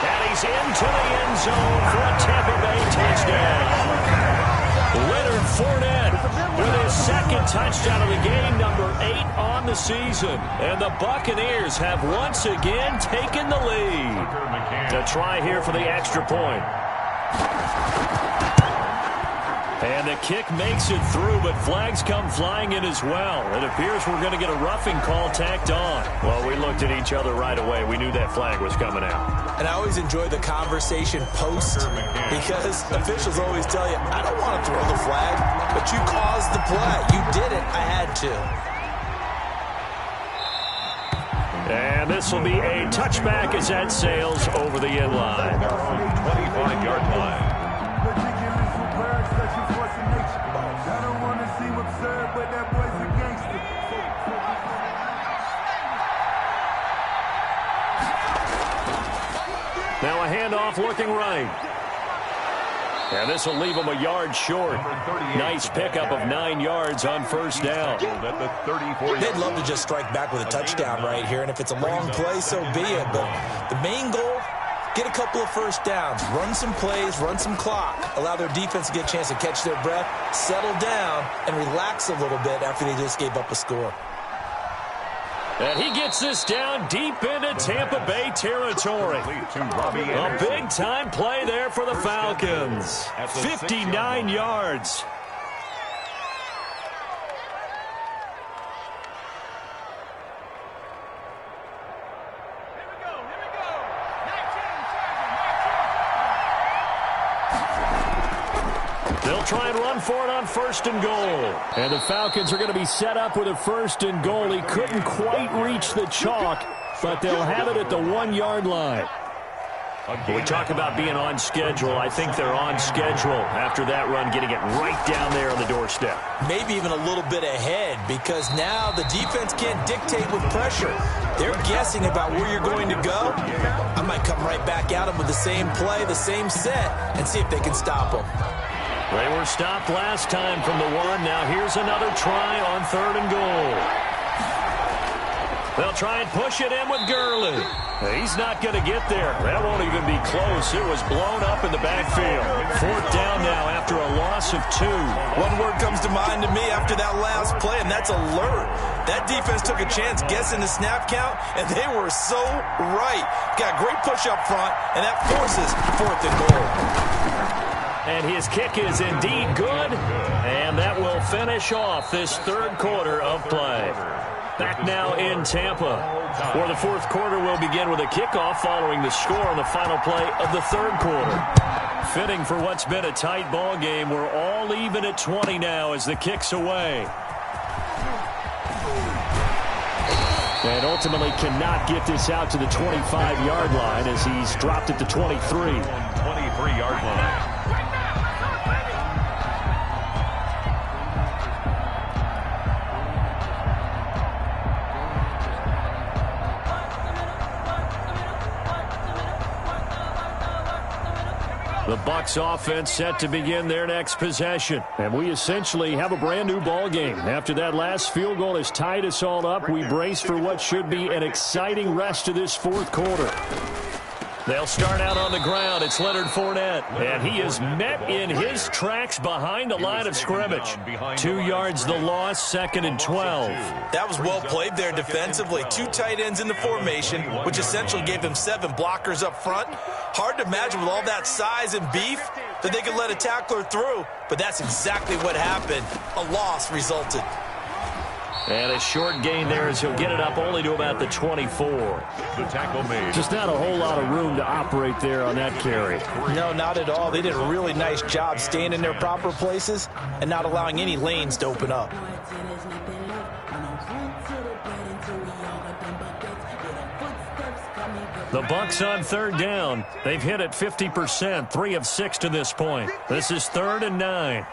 And he's into the end zone for a Tampa Bay touchdown. Leonard Fournette with his second touchdown of the game, number 8 on the season. And the Buccaneers have once again taken the lead. To try here for the extra point. And the kick makes it through, but flags come flying in as well. It appears we're going to get a roughing call tacked on. Well, we looked at each other right away. We knew that flag was coming out. And I always enjoy the conversation post because officials always tell you, I don't want to throw the flag, but you caused the play. You did it. I had to. And this will be a touchback as that sails over the end line. 25-yard line. Now a handoff looking right. And this will leave him a yard short. Nice pickup of 9 yards on first down. They'd love to just strike back with a touchdown right here, and if it's a long play, so be it. But the main goal, get a couple of first downs, run some plays, run some clock, allow their defense to get a chance to catch their breath, settle down, and relax a little bit after they just gave up a score. And he gets this down deep into Tampa Bay territory. A big-time play there for the Falcons. 59 yards. They'll try and run for it on first and goal. And the Falcons are going to be set up with a first and goal. He couldn't quite reach the chalk, but they'll have it at the 1-yard line. When we talk about being on schedule, I think they're on schedule after that run, getting it right down there on the doorstep. Maybe even a little bit ahead, because now the defense can't dictate with pressure. They're guessing about where you're going to go. I might come right back at them with the same play, the same set, and see if they can stop them. They were stopped last time from the 1. Now here's another try on third and goal. They'll try and push it in with Gurley. He's not going to get there. That won't even be close. It was blown up in the backfield. 4th down now after a loss of 2. One word comes to mind to me after that last play, and that's alert. That defense took a chance guessing the snap count, and they were so right. Got great push up front, and that forces 4th and goal. And his kick is indeed good, and that will finish off this third quarter of play. Back now in Tampa, where the fourth quarter will begin with a kickoff following the score on the final play of the third quarter. Fitting for what's been a tight ball game. We're all even at 20 now as the kick's away. And ultimately cannot get this out to the 25-yard line as he's dropped at the 23. 23-yard line. The Bucs offense set to begin their next possession. And we essentially have a brand new ball game. After that last field goal has tied us all up, we brace for what should be an exciting rest of this fourth quarter. They'll start out on the ground. It's Leonard Fournette. And he is met in his tracks behind the line of scrimmage. 2 yards the loss, 2nd and 12. That was well played there defensively. 2 tight ends in the formation, which essentially gave them 7 blockers up front. Hard to imagine with all that size and beef that they could let a tackler through, but that's exactly what happened. A loss resulted. And a short gain there as he'll get it up only to about the 24. The tackle made. Just not a whole lot of room to operate there on that carry. No, not at all. They did a really nice job staying in their proper places and not allowing any lanes to open up. The Bucs on third down. They've hit it 50%, 3 of 6 to this point. This is 3rd and 9.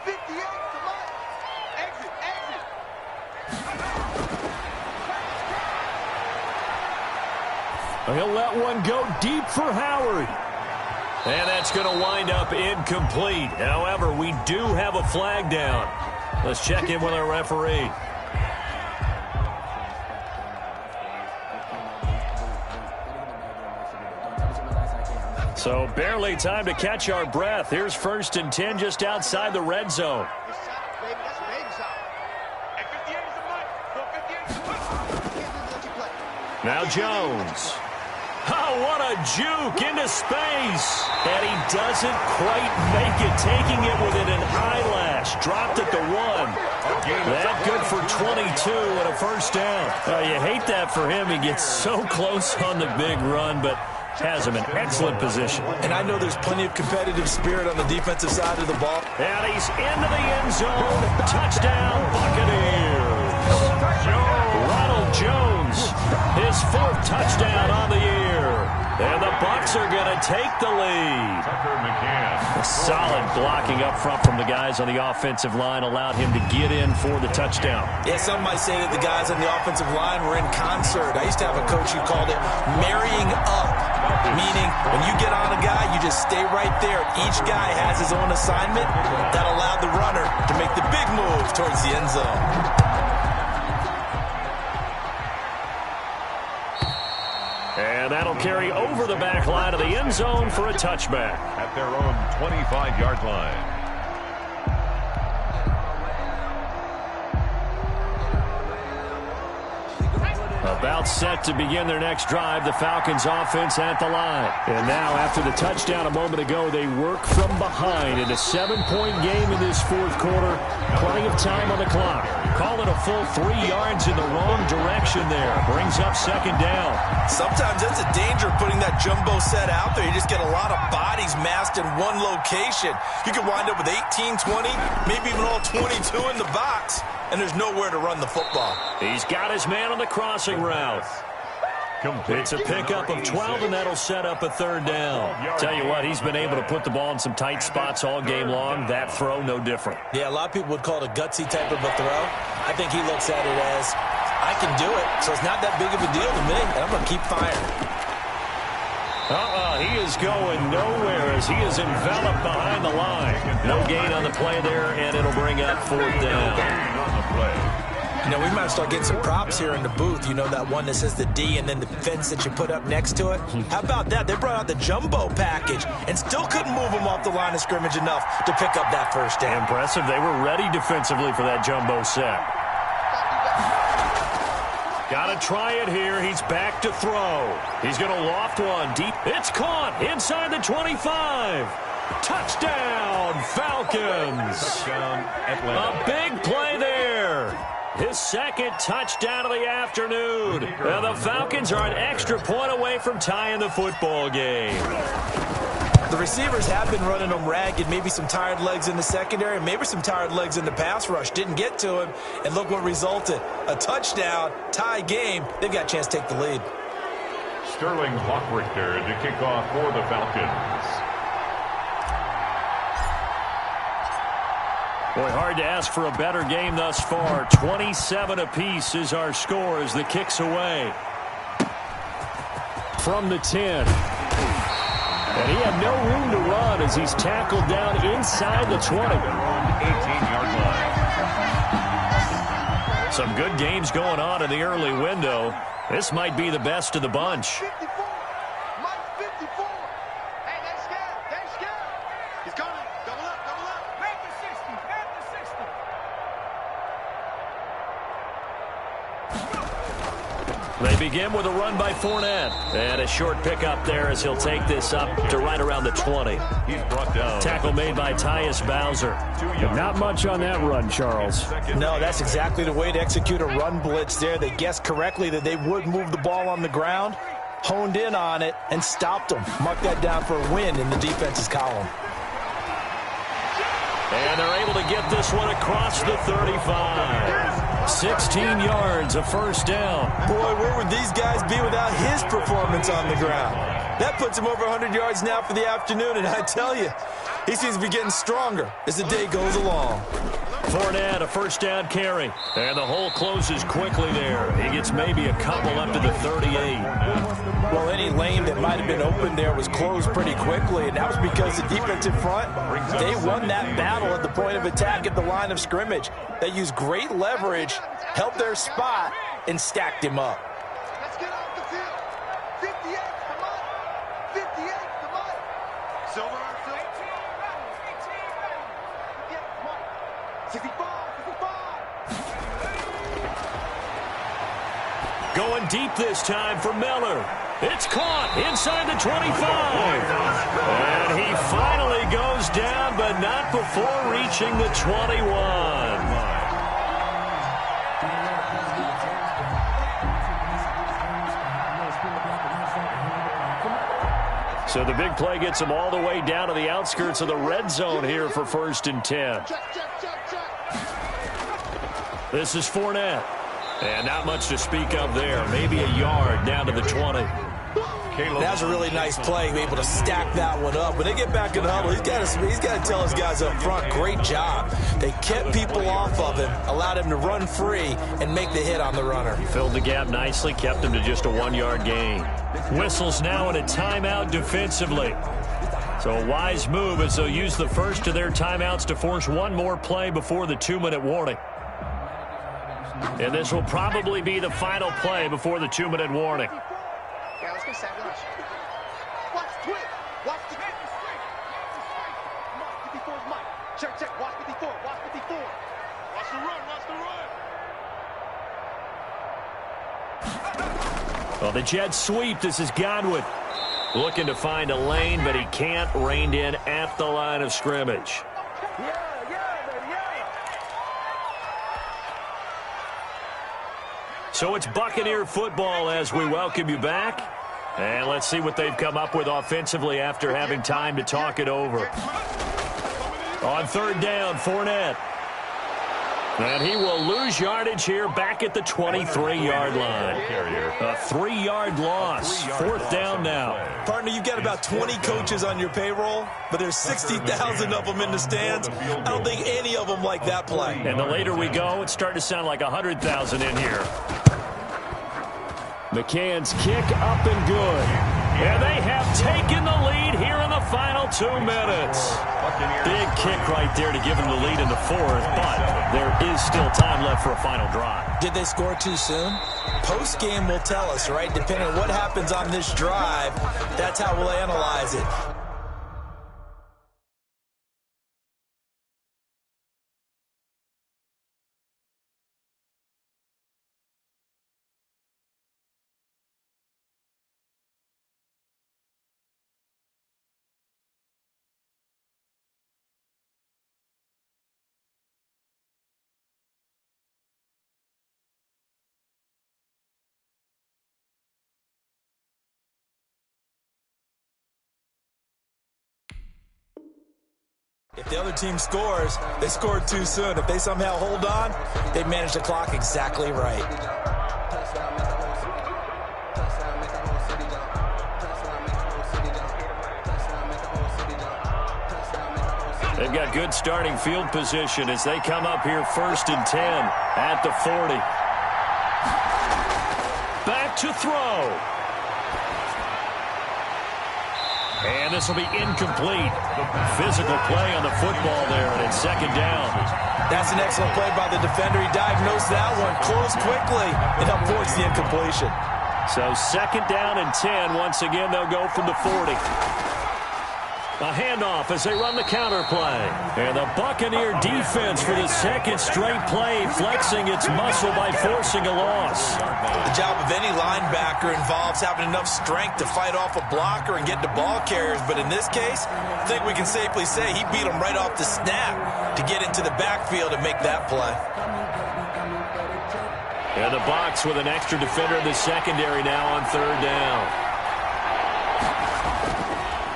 He'll let one go deep for Howard. And that's going to wind up incomplete. However, we do have a flag down. Let's check in with our referee. So barely time to catch our breath. Here's 1st and 10 just outside the red zone. Now Jones. Oh, what a juke into space. And he doesn't quite make it, taking it within an eyelash. Dropped at the 1. That good for 22 and a 1st down. You hate that for him. He gets so close on the big run, but has him in excellent position. And I know there's plenty of competitive spirit on the defensive side of the ball. And he's into the end zone. Touchdown, Buccaneers. Ronald Jones, his 4th touchdown on the year. And the Bucs are going to take the lead. Solid blocking up front from the guys on the offensive line allowed him to get in for the touchdown. Yeah, some might say that the guys on the offensive line were in concert. I used to have a coach who called it marrying up, meaning when you get on a guy, you just stay right there. Each guy has his own assignment that allowed the runner to make the big move towards the end zone. And that'll carry over the back line of the end zone for a touchback. At their own 25-yard line. About set to begin their next drive, the Falcons offense at the line. And now, after the touchdown a moment ago, they work from behind in a 7-point game in this 4th quarter. Plenty of time on the clock. Call it a full 3 yards in the wrong direction there. Brings up 2nd down. Sometimes that's a danger of putting that jumbo set out there. You just get a lot of bodies massed in one location. You could wind up with 18, 20, maybe even all 22 in the box, and there's nowhere to run the football. He's got his man on the crossing route. It's a pickup of 12, and that'll set up a 3rd down. Tell you what, he's been able to put the ball in some tight spots all game long. That throw, no different. Yeah, a lot of people would call it a gutsy type of a throw. I think he looks at it as, I can do it, so it's not that big of a deal to me, and I'm going to keep firing. He is going nowhere as he is enveloped behind the line. No gain on the play there, and it'll bring up 4th down. You know, we might start getting some props here in the booth. You know, that one that says the D and then the fence that you put up next to it? How about that? They brought out the jumbo package and still couldn't move them off the line of scrimmage enough to pick up that 1st down. Impressive. They were ready defensively for that jumbo set. Got to try it here. He's back to throw. He's going to loft one deep. It's caught inside the 25. Touchdown, Falcons. Touchdown, Atlanta. A big play there. His 2nd touchdown of the afternoon. And the Falcons are an extra point away from tying the football game. The receivers have been running them ragged. Maybe some tired legs in the secondary, maybe some tired legs in the pass rush. Didn't get to him, and look what resulted. A touchdown, tie game. They've got a chance to take the lead. Sterling Hockrichter to kick off for the Falcons. Boy, hard to ask for a better game thus far. 27 apiece is our score as the kick's away. From the 10. And he had no room to run as he's tackled down inside the 20. 18-yard line. Some good games going on in the early window. This might be the best of the bunch. They begin with a run by Fournette. And a short pickup there as he'll take this up to right around the 20. He's brought down. Tackle made by Tyus Bowser. Not much on that run, Charles. No, that's exactly the way to execute a run blitz there. They guessed correctly that they would move the ball on the ground, honed in on it, and stopped them. Mark that down for a win in the defense's column. And they're able to get this one across the 35. 16 yards, a first down. Boy, where would these guys be without his performance on the ground? That puts him over 100 yards now for the afternoon, and I tell you, he seems to be getting stronger as the day goes along. Fournette, a first down carry. And the hole closes quickly there. He gets maybe a couple up to the 38. Well, any lane that might have been open there was closed pretty quickly, and that was because the defensive front, they won that battle at the point of attack at the line of scrimmage. They used great leverage, held their spot, and stacked him up. Let's get off the field. 58, come on. 58, come on. Silver on silver. 65, 65. Going deep this time for Miller. It's caught inside the 25. And he finally goes down, but not before reaching the 21. So the big play gets him all the way down to the outskirts of the red zone here for 1st and 10. This is Fournette. And not much to speak of there. Maybe a yard down to the 20. That's a really nice play, be able to stack that one up. When they get back in the huddle, he's got to tell his guys up front, great job. They kept people off of him, allowed him to run free, and make the hit on the runner. Filled the gap nicely, kept him to just a 1-yard gain. Whistles now in a timeout defensively. So a wise move as they'll use the first of their timeouts to force one more play before the 2-minute warning. And this will probably be the final play before the 2-minute warning. Yeah, let's get set. Watch twitch. Watch the twitch. Come on, 54 is Mike. Check. Watch 54. Watch 54. Watch the run. Well, the Jets sweep. This is Godwin. Looking to find a lane, but he can't. Reined in at the line of scrimmage. So it's Buccaneer football as we welcome you back. And let's see what they've come up with offensively after having time to talk it over. On 3rd down, Fournette. And he will lose yardage here back at the 23-yard line. A 3-yard loss. 4th down now. Partner, you've got about 20 coaches on your payroll, but there's 60,000 of them in the stands. I don't think any of them like that play. And the later we go, it's starting to sound like 100,000 in here. McCann's kick up and good. And they have taken the lead here in the final 2 minutes. Big kick right there to give them the lead in the 4th, but there is still time left for a final drive. Did they score too soon? Post-game will tell us, right? Depending on what happens on this drive, that's how we'll analyze it. If the other team scores, they scored too soon. If they somehow hold on, they manage the clock exactly right. They've got good starting field position as they come up here 1st and 10 at the 40. Back to throw. And this will be incomplete. Physical play on the football there, and it's 2nd down. That's an excellent play by the defender. He diagnosed that one, closed quickly, and avoids the incompletion. So 2nd down and 10. Once again, they'll go from the 40. A handoff as they run the counter play. And the Buccaneer defense for the second straight play, flexing its muscle by forcing a loss. The job of any linebacker involves having enough strength to fight off a blocker and get to ball carriers. But in this case, I think we can safely say he beat him right off the snap to get into the backfield and make that play. And the Bucs with an extra defender in the secondary now on third down.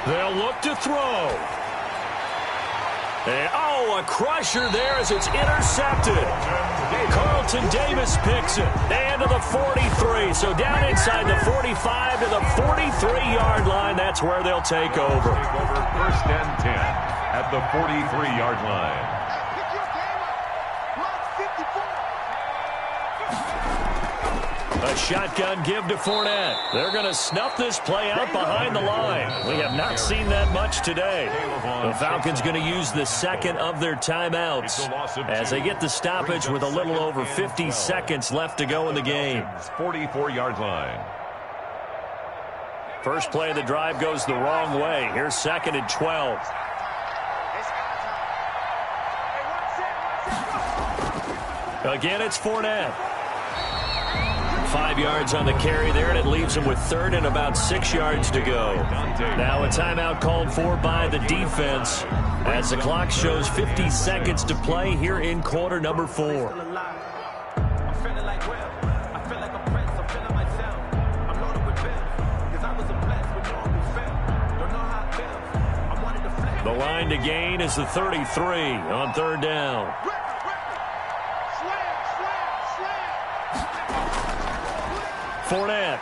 They'll look to throw. And, a crusher there as it's intercepted. Carlton Davis picks it. And to the 43. So down inside the 45 to the 43-yard line. That's where they'll take over. First and 10 at the 43-yard line. A shotgun give to Fournette. They're going to snuff this play out behind the line. We have not seen that much today. The Falcons going to use the second of their timeouts as they get the stoppage with a little over 50 seconds left to go in the game. 44-yard line. First play of the drive goes the wrong way. Here's second and 12. Again, it's Fournette. 5 yards on the carry there, and it leaves him with third and about 6 yards to go. Now a timeout called for by the defense as the clock shows 50 seconds to play here in quarter number 4. The line to gain is the 33 on third down. Fournette.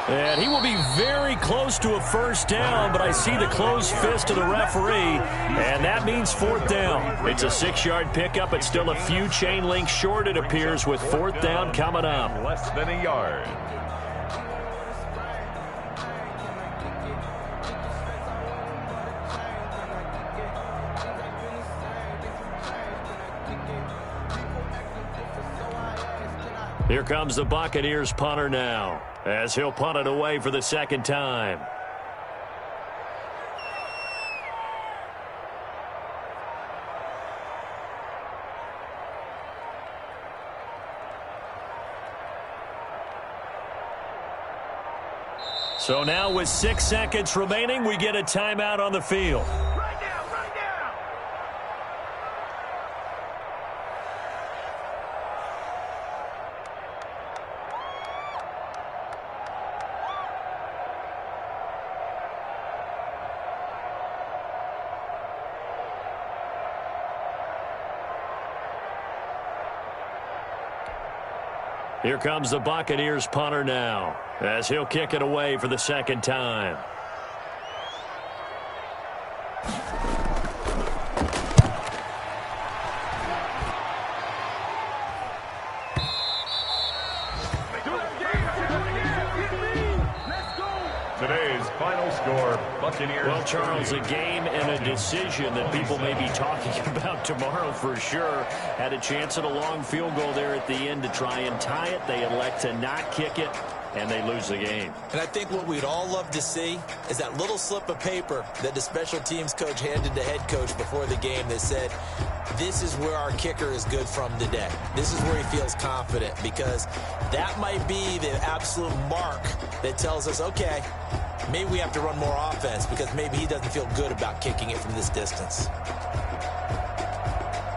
And he will be very close to a first down, but I see the closed fist of the referee, and that means fourth down. It's a 6-yard pickup. It's still a few chain links short, it appears, with fourth down coming up. Less than a yard. Here comes the Buccaneers punter now, as he'll punt it away for the second time. So now with 6 seconds remaining, we get a timeout on the field. Here comes the Buccaneers punter now, as he'll kick it away for the second time. Today's final score, Buccaneers. Well, Charles, a game and a decision that people may be talking about tomorrow for sure. Had a chance at a long field goal there at the end to try and tie it. They elect to not kick it, and they lose the game. And I think what we'd all love to see is that little slip of paper that the special teams coach handed the head coach before the game that said, this is where our kicker is good from today. This is where he feels confident, because that might be the absolute mark that tells us, okay, maybe we have to run more offense because maybe he doesn't feel good about kicking it from this distance.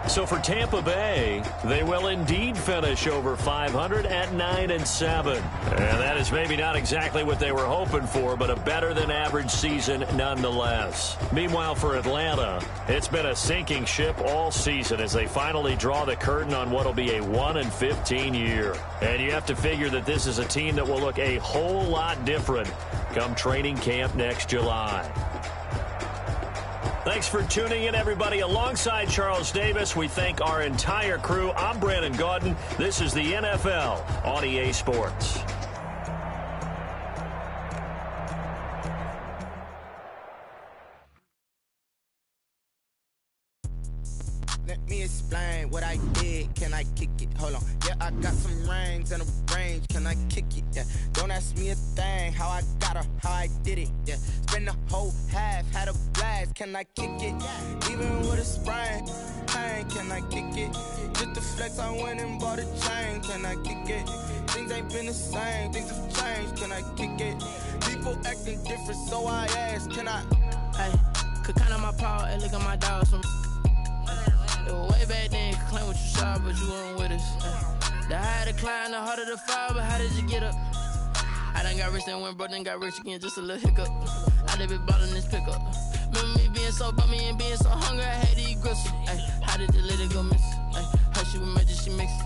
So for Tampa Bay, they will indeed finish over 500 at 9-7. And that is maybe not exactly what they were hoping for, but a better than average season nonetheless. Meanwhile, for Atlanta, it's been a sinking ship all season as they finally draw the curtain on what will be a 1-15 year. And you have to figure that this is a team that will look a whole lot different come training camp next July. Thanks for tuning in, everybody. Alongside Charles Davis, we thank our entire crew. I'm Brandon Gaudin. This is the NFL on EA Sports. Let me explain what I did. Can I kick it? Hold on. Yeah, I got some rings and a range. Can I kick it? Yeah. Don't ask me a thing. How I got her, how I did it. Yeah. Spend the whole half, had a blast. Can I kick it? Even with a sprain. Pain, can I kick it? Just to flex, I went and bought a chain. Can I kick it? Things ain't been the same. Things have changed. Can I kick it? People acting different, so I ask. Can I? Hey, could count on my paw and look at my dogs from. It was way back then, could claim what you saw, but you weren't with us. The higher the climb, the harder the fall, but how did you get up? I done got rich and went broke, then got rich again, just a little hiccup. I done been ballin' this pickup. Remember me being so bummy and being so hungry, I had to eat gristle. How did the lady go miss? Her she was magic, she mixed.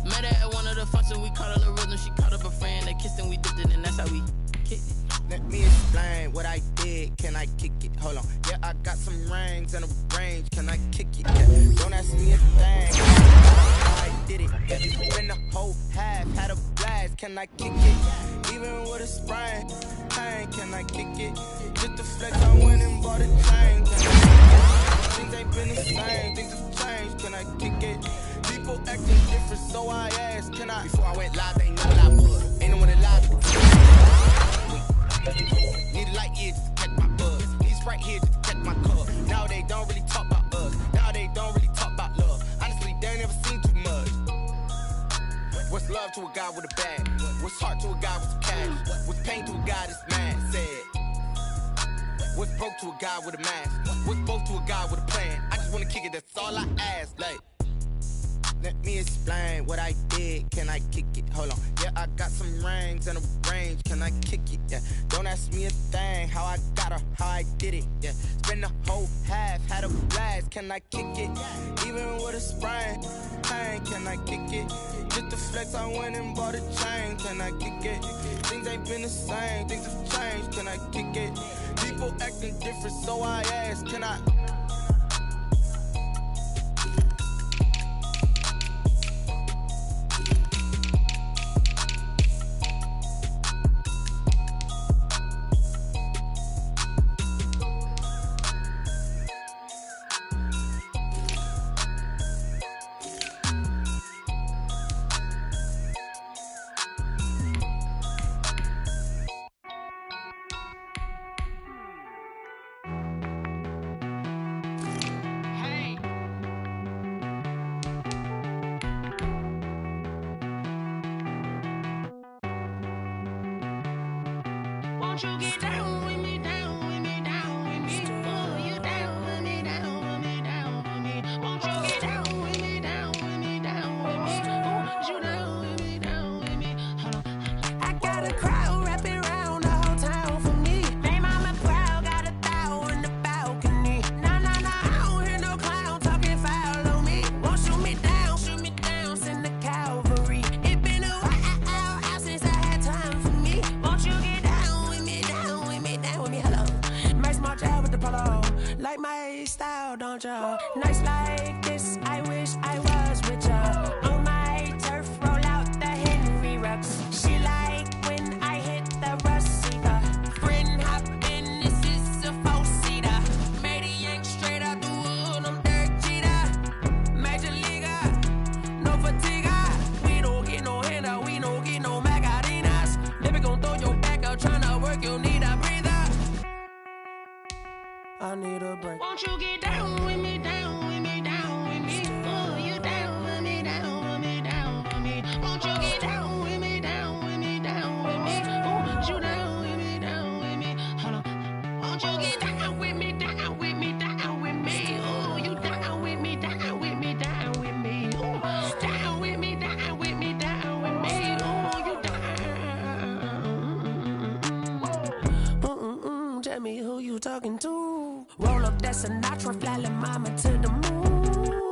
Met her at one of the functions, we caught her the rhythm, she caught up a friend, they kissed and we dipped it, and that's how we kicked it. Let me explain what I did. Can I kick it? Hold on. Yeah, I got some rings and a range. Can I kick it? Yeah. Don't ask me a thing. I did it. Yeah. Spend the whole half, had a blast. Can I kick it? Even with a sprain. Pain, can I kick it? Just to flex, I went and bought a chain. Things ain't been the same. Things have changed. Can I kick it? People acting different, so I asked. Can I? Before I went live, they ain't know what I was. Ain't no one alive. Need a light here just to catch my buzz. Need Sprite here just to catch my cup. Now they don't really talk about us. Now they don't really talk about love. Honestly, they ain't never seen too much. What's love to a guy with a bag? What's heart to a guy with some cash? What's pain to a guy that's mad? Said. What's broke to a guy with a mask? What's both to a guy with a plan? I just wanna kick it, that's all I ask. Like, let me explain what I did. Can I kick it? Hold on. Yeah, I got some rings and a range. Can I kick it? Yeah. Don't ask me a thing. How I got her, how I did it. Yeah. Spend the whole half, had a blast. Can I kick it? Even with a sprain. Pain, can I kick it? Just to flex, I went and bought a chain. Can I kick it? Things ain't been the same. Things have changed. Can I kick it? People acting different, so I ask. Can I? Won't you get down with me, down with me, down with me? Oh, you down with me, down with me, down with me. Won't you get down with me, down with me, down with me? Oh, you down with me, down with me? Hold on. I got a crowd wrapping around the whole town for me. They mama proud, got a thou in the balcony. Nah, nah, nah, I don't hear no clown talking foul on me. Won't shoot me down, send the cavalry. It been a while since I had time for me. Won't you get down with me, down with me, down with me? Hello. Nice march out with the polo. Like my style, don't y'all? Nice like this, I wish I was with y'all. On my turf, roll out the Henry Rux. She like when I hit the Russica. Friend hop in, this is a four-seater. Made a yank straight out the wood, I'm Derek Jeter. Major leaguer, no fatigue. We don't get no handout, we don't get no Macarinas. Never gon' throw your back out, tryna work, you need a breather. I need a break. Won't you get down with me, down with me, down with me? Oh, you down with me, down with me, down with me? Won't you get down with me, down with me, down with me? Oh, you down with me, down with me? Hold on. Won't you get down with me, down with me, down with me? Oh, you down with me, down with me, down with me? Oh, down with me, down with me, down with me? Oh, you down. Tell me who you talking to. Roll up that Sinatra, fly la mama to the moon.